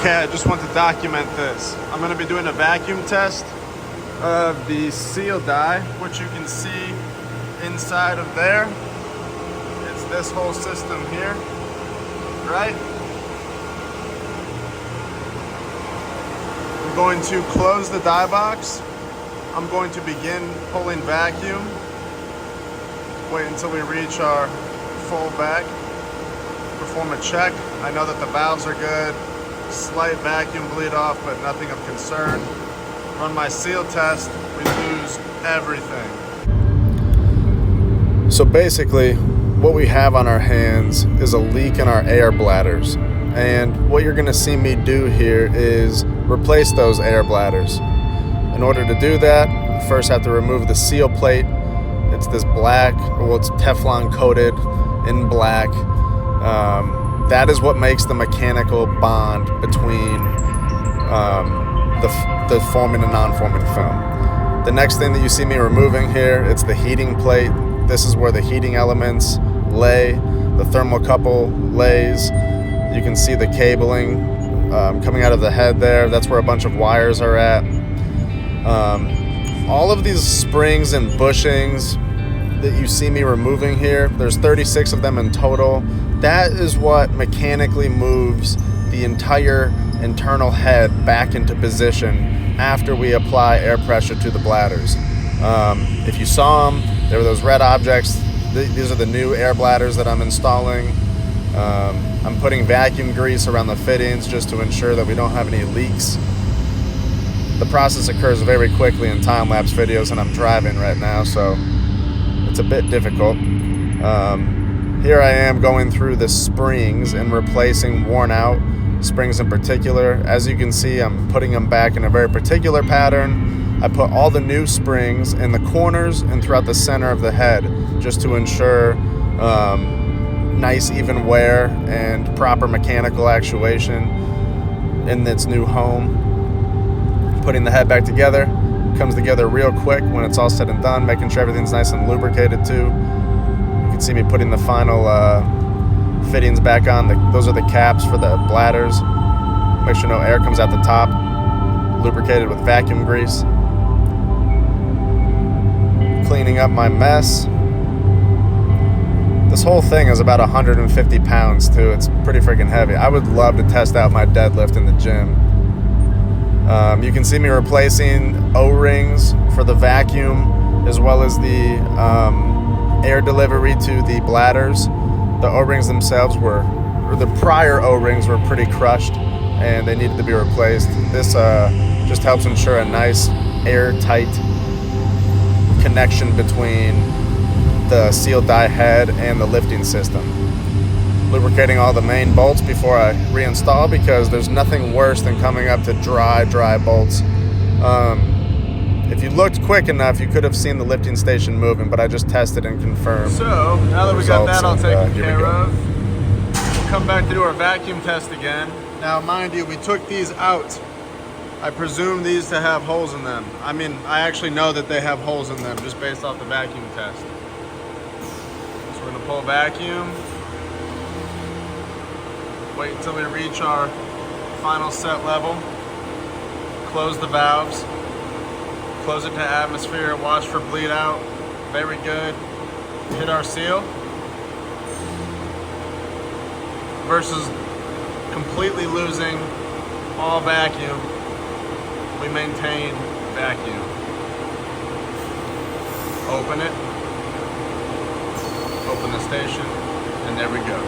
Okay, I just want to document this. I'm going to be doing a vacuum test of the seal die, which you can see inside of there. It's this whole system here, right? I'm going to close the die box. I'm going to begin pulling vacuum. Wait until we reach our full back. Perform a check. I know that the valves are good. Slight vacuum bleed off, but nothing of concern. Run my seal test. We lose everything. So basically, what we have on our hands is a leak in our air bladders. And what you're gonna see me do here is replace those air bladders. In order to do that, you first have to remove the seal plate. It's this black, well, it's Teflon coated in black. That is what makes the mechanical bond between the forming and non-forming film. The next thing that you see me removing here, it's the heating plate. This is where the heating elements lay, the thermocouple lays. You can see the cabling coming out of the head there. That's where a bunch of wires are at. All of these springs and bushings that you see me removing here, there's 36 of them in total. That is what mechanically moves the entire internal head back into position after we apply air pressure to the bladders. If you saw them, there were those red objects. These are the new air bladders that I'm installing. I'm putting vacuum grease around the fittings just to ensure that we don't have any leaks. The process occurs very quickly in time-lapse videos, and I'm driving right now, so it's a bit difficult. Here I am going through the springs and replacing worn out springs in particular. As you can see, I'm putting them back in a very particular pattern. I put all the new springs in the corners and throughout the center of the head just to ensure nice even wear and proper mechanical actuation in its new home. Putting the head back together comes together real quick when it's all said and done, making sure everything's nice and lubricated too. You can see me putting the final fittings back on. Those are the caps for the bladders. Make sure no air comes out the top. Lubricated with vacuum grease. Cleaning up my mess. This whole thing is about 150 pounds too. It's pretty freaking heavy. I would love to test out my deadlift in the gym. You can see me replacing O-rings for the vacuum as well as the air delivery to the bladders. The O-rings themselves or the prior O-rings were pretty crushed and they needed to be replaced. This just helps ensure a nice airtight connection between the seal die head and the lifting system. Lubricating all the main bolts before I reinstall, because there's nothing worse than coming up to dry bolts. If you looked quick enough, you could have seen the lifting station moving, but I just tested and confirmed. So now that we got that all taken care of, we'll come back to do our vacuum test again. Now mind you, we took these out. I presume these to have holes in them. I mean, I actually know that they have holes in them just based off the vacuum test. So we're gonna pull vacuum. Wait until we reach our final set level. Close the valves. Close it to atmosphere. Watch for bleed out. Very good. Hit our seal. Versus completely losing all vacuum, we maintain vacuum. Open it. Open the station. And there we go.